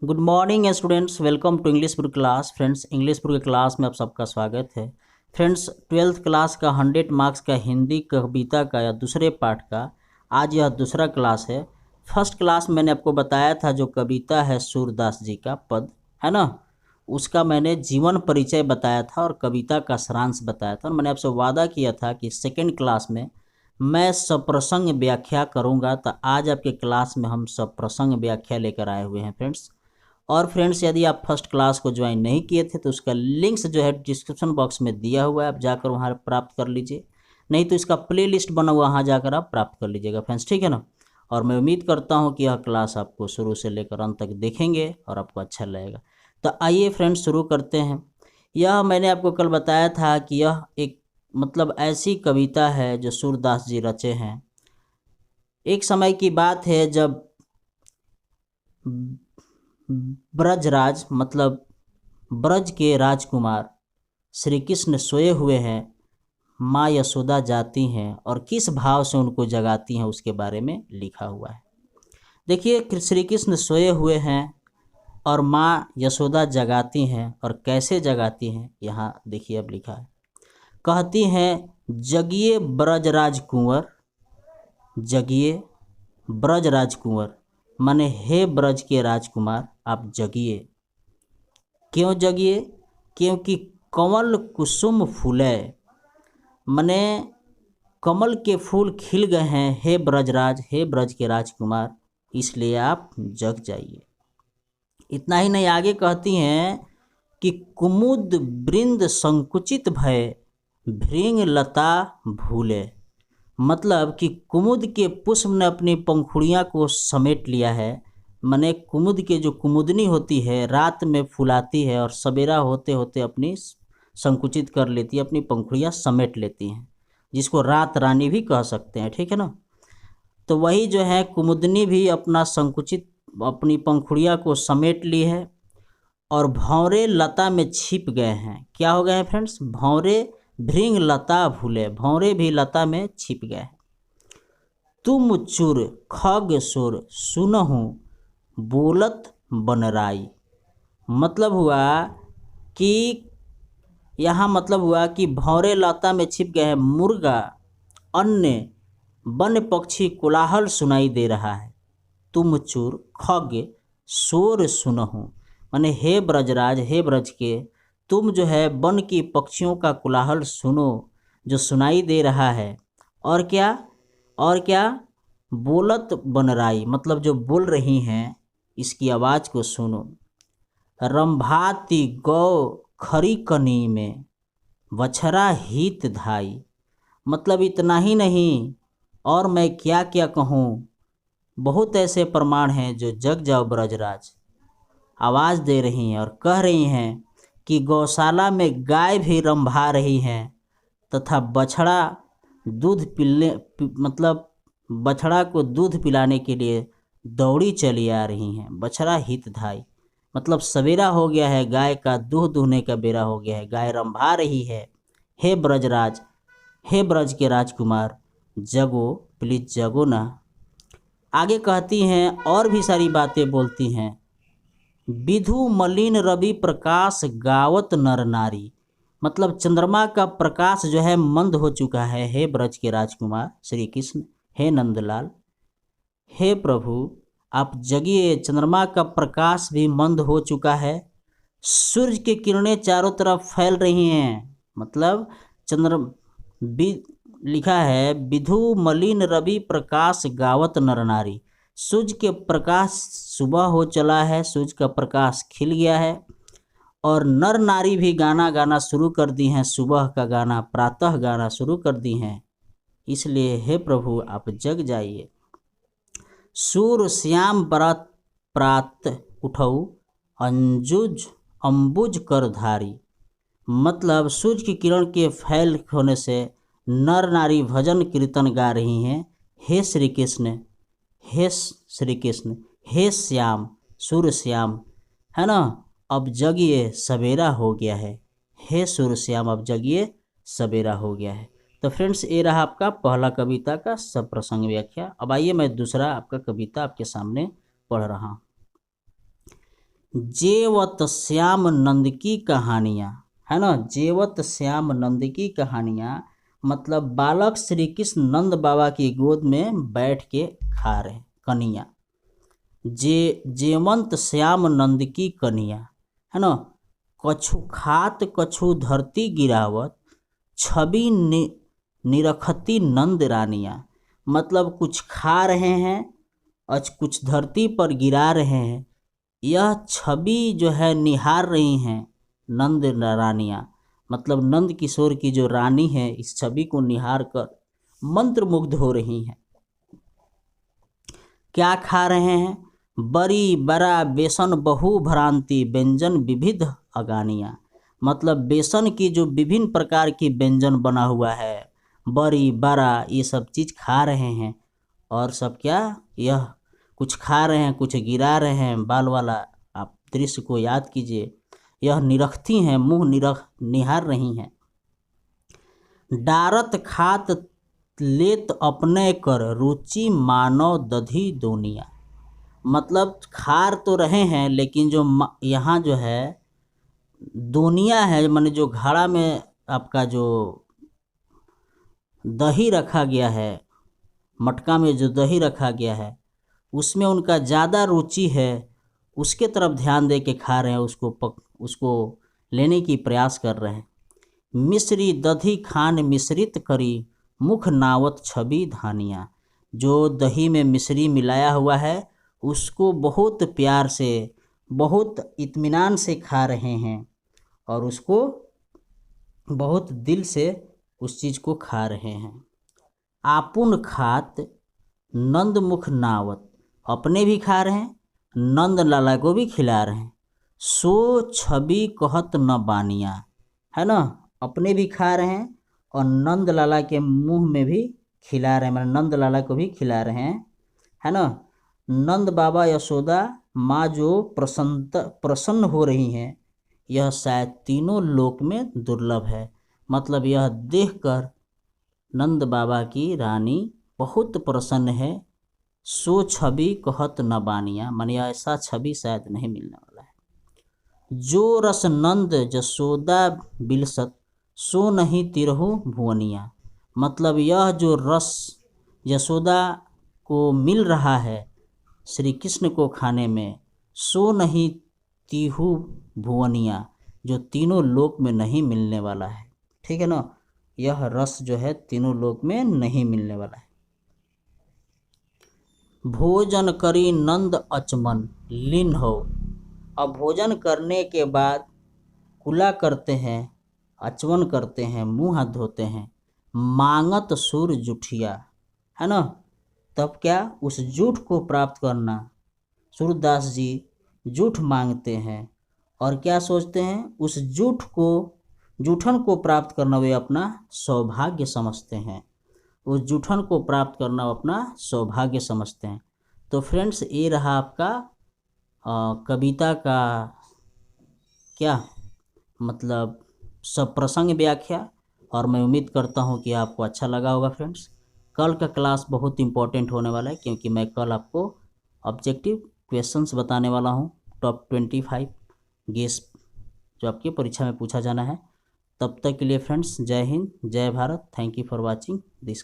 Good morning students, welcome to English book class. Friends, English book class में आप सबका स्वागत है। फ्रेंड्स, 12th क्लास का 100 मार्क्स का हिंदी कविता का या दूसरे पाठ का आज यह दूसरा क्लास है। फर्स्ट क्लास मैंने आपको बताया था जो कविता है सूरदास जी का पद है ना, उसका मैंने जीवन परिचय बताया था और कविता का सारांश बताया था। और मैंने आपसे वादा किया था कि सेकेंड क्लास में मैं सप्रसंग व्याख्या करूंगा। तो आज आपके क्लास में हम सप्रसंग व्याख्या लेकर आए हुए हैं फ्रेंड्स। और फ्रेंड्स, यदि आप फर्स्ट क्लास को ज्वाइन नहीं किए थे तो उसका लिंक्स जो है डिस्क्रिप्शन बॉक्स में दिया हुआ है, आप जाकर वहाँ प्राप्त कर लीजिए। नहीं तो इसका प्लेलिस्ट बना हुआ, वहाँ जाकर आप प्राप्त कर लीजिएगा फ्रेंड्स, ठीक है ना। और मैं उम्मीद करता हूँ कि यह क्लास आपको शुरू से लेकर अंत तक देखेंगे और आपको अच्छा लगेगा। तो आइए फ्रेंड्स शुरू करते हैं। यह मैंने आपको कल बताया था कि यह एक मतलब ऐसी कविता है जो सूरदास जी रचे हैं। एक समय की बात है जब ब्रजराज मतलब ब्रज के राजकुमार श्री कृष्ण सोए हुए हैं, माँ यशोदा जाती हैं और किस भाव से उनको जगाती हैं उसके बारे में लिखा हुआ है। देखिए, श्री कृष्ण सोए हुए हैं और माँ यशोदा जगाती हैं, और कैसे जगाती हैं यहाँ देखिए अब लिखा है। कहती हैं, जगिए ब्रजराज कुंवर, जगिए ब्रजराज कुंवर, माने हे ब्रज के राजकुमार आप जगिए। क्यों जगिए? क्योंकि कमल कुसुम फूले, माने कमल के फूल खिल गए हैं हे ब्रजराज, हे ब्रज के राजकुमार, इसलिए आप जग जाइए। इतना ही नहीं, आगे कहती हैं कि कुमुद वृंद संकुचित भय, भृंग लता भूले, मतलब कि कुमुद के पुष्प ने अपनी पंखुड़ियाँ को समेट लिया है। माने कुमुद के जो कुमुदनी होती है रात में फुलाती है और सवेरा होते होते अपनी संकुचित कर लेती है, अपनी पंखुड़ियाँ समेट लेती हैं, जिसको रात रानी भी कह सकते हैं, ठीक है ना। तो वही जो है कुमुदनी भी अपना संकुचित अपनी पंखुड़ियाँ को समेट ली है और भौरे लता में छिप गए हैं। क्या हो गए हैं फ्रेंड्स? भौरे भृंग लता भूले, भौरे भी लता में छिप गए हैं। तुम चुर खग सुर सुनहु बोलत बनराई, मतलब हुआ कि यहाँ मतलब हुआ कि भौरे लता में छिप गए हैं, मुर्गा अन्य वन पक्षी कोलाहल सुनाई दे रहा है। तुम चुर खग शोर सुनहु, माने हे ब्रजराज, हे ब्रज के तुम जो है वन की पक्षियों का कोलाहल सुनो जो सुनाई दे रहा है। और क्या? और क्या? बोलत बनराई, मतलब जो बोल रही हैं इसकी आवाज़ को सुनो। रंभाती गौ खरी कनी में वछरा हित धाई, मतलब इतना ही नहीं और मैं क्या क्या कहूँ, बहुत ऐसे प्रमाण हैं जो जग जाओ ब्रजराज आवाज़ दे रही हैं और कह रही हैं कि गौशाला में गाय भी रंभा रही हैं तथा बछड़ा दूध पीने मतलब बछड़ा को दूध पिलाने के लिए दौड़ी चली आ रही हैं। बछड़ा हितधाई, मतलब सवेरा हो गया है, गाय का दूध दुहने का बेरा हो गया है, गाय रंभा रही है। हे ब्रजराज, हे ब्रज के राजकुमार जगो, प्लीज जगो ना। आगे कहती हैं और भी सारी बातें बोलती हैं। विधु मलिन रवि प्रकाश गावत नर नारी, मतलब चंद्रमा का प्रकाश जो है मंद हो चुका है हे ब्रज के राजकुमार श्री कृष्ण, हे नंदलाल, हे प्रभु आप जगिए, चंद्रमा का प्रकाश भी मंद हो चुका है। सूर्य की किरणें चारों तरफ फैल रही हैं, मतलब लिखा है विधु मलिन रवि प्रकाश गावत नर नारी, सूर्य के प्रकाश सुबह हो चला है, सूर्य का प्रकाश खिल गया है और नर नारी भी गाना गाना शुरू कर दी हैं, सुबह का गाना प्रातः गाना शुरू कर दी हैं। इसलिए हे प्रभु आप जग जाइए। सूर श्याम बरत प्रात उठऊ अंजुज अंबुज कर धारी, मतलब सूर्य की किरण के फैल होने से नर नारी भजन कीर्तन गा रही हैं। हे श्री कृष्ण, हे श्री कृष्ण, हे श्याम, सूर्य श्याम, है ना, अब जगिए सवेरा हो गया है। हे सूर्य श्याम अब जगिए सवेरा हो गया है। तो फ्रेंड्स, ये रहा आपका पहला कविता का सब प्रसंग व्याख्या। अब आइए मैं दूसरा आपका कविता आपके सामने पढ़ रहा हूँ। जेवत श्याम नंद की कहानियाँ, है ना। जेवत श्याम नंद की कहानियाँ मतलब बालक श्री कृष्ण नंद बाबा की गोद में बैठ के खा रहे कनिया। जेवंत श्याम नंद की कनिया, है ना। कछु खात कछु धरती गिरावत, छवि निरखती नंद रानिया। मतलब कुछ खा रहे हैं और कुछ धरती पर गिरा रहे हैं। यह छवि जो है निहार रही हैं नंद रानियाँ, मतलब नंद किशोर की जो रानी है इस छवि को निहार कर मंत्रमुग्ध हो रही हैं। क्या खा रहे हैं? बड़ी बड़ा बेसन बहु भ्रांति व्यंजन विविध अगानियाँ। मतलब बेसन की जो विभिन्न प्रकार की व्यंजन बना हुआ है, बड़ी बड़ा, ये सब चीज़ खा रहे हैं। और सब क्या, यह कुछ खा रहे हैं, कुछ गिरा रहे हैं। बाल वाला आप दृश्य को याद कीजिए। यह निरखती हैं, मुँह निहार रही हैं। डारत खात लेत अपने कर, रुचि मानव दधी दोनिया। मतलब खार तो रहे हैं लेकिन जो यहाँ जो है दोनिया है, माने जो घड़ा में आपका जो दही रखा गया है, मटका में जो दही रखा गया है उसमें उनका ज़्यादा रुचि है, उसके तरफ ध्यान दे के खा रहे हैं, उसको लेने की प्रयास कर रहे हैं। मिश्री दधी खान मिश्रित करी, मुख नावत छवि धानिया। जो दही में मिश्री मिलाया हुआ है उसको बहुत प्यार से, बहुत इत्मीनान से खा रहे हैं और उसको बहुत दिल से उस चीज़ को खा रहे हैं। आपुन खात नंद मुख नावत, अपने भी खा रहे हैं, नंद लाला को भी खिला रहे हैं। सो छवि कहत न बानिया, है ना। अपने भी खा रहे हैं और नंद लाला के मुंह में भी खिला रहे हैं, मतलब नंद लाला को भी खिला रहे हैं, है ना। नंद बाबा यशोदा माँ जो प्रसन्न हो रही हैं, यह शायद तीनों लोक में दुर्लभ है। मतलब यह देखकर नंद बाबा की रानी बहुत प्रसन्न है। सो छवि कहत न बानिया, माने ऐसा छवि शायद नहीं मिलने वाला है। जो रस नंद जसोदा बिलसत, सो नहीं तिरहु भुवनिया। मतलब यह जो रस यशोदा को मिल रहा है श्री कृष्ण को खाने में, सो नहीं तिहु भुवनिया, जो तीनों लोक में नहीं मिलने वाला है। ठीक है ना, यह रस जो है तीनों लोक में नहीं मिलने वाला है। भोजन करी नंद अचमन लीन हो। अब भोजन करने के बाद कुला करते हैं, अचमन करते हैं, मुंह हाथ धोते हैं। मांगत सुर जुठिया, है ना। तब क्या, उस जूठ को प्राप्त करना, सूरदास जी जूठ मांगते हैं और क्या सोचते हैं, उस जूठन को प्राप्त करना वे अपना सौभाग्य समझते हैं। उस जूठन को प्राप्त करना अपना सौभाग्य समझते हैं। तो फ्रेंड्स, ये रहा आपका कविता का क्या मतलब सब प्रसंग व्याख्या, और मैं उम्मीद करता हूँ कि आपको अच्छा लगा होगा। फ्रेंड्स, कल का क्लास बहुत इंपॉर्टेंट होने वाला है, क्योंकि मैं कल आपको ऑब्जेक्टिव क्वेश्चंस बताने वाला हूँ, टॉप 25 गेस जो आपकी परीक्षा में पूछा जाना है। तब तक के लिए फ्रेंड्स, जय हिंद, जय Bharat. Thank you for watching this.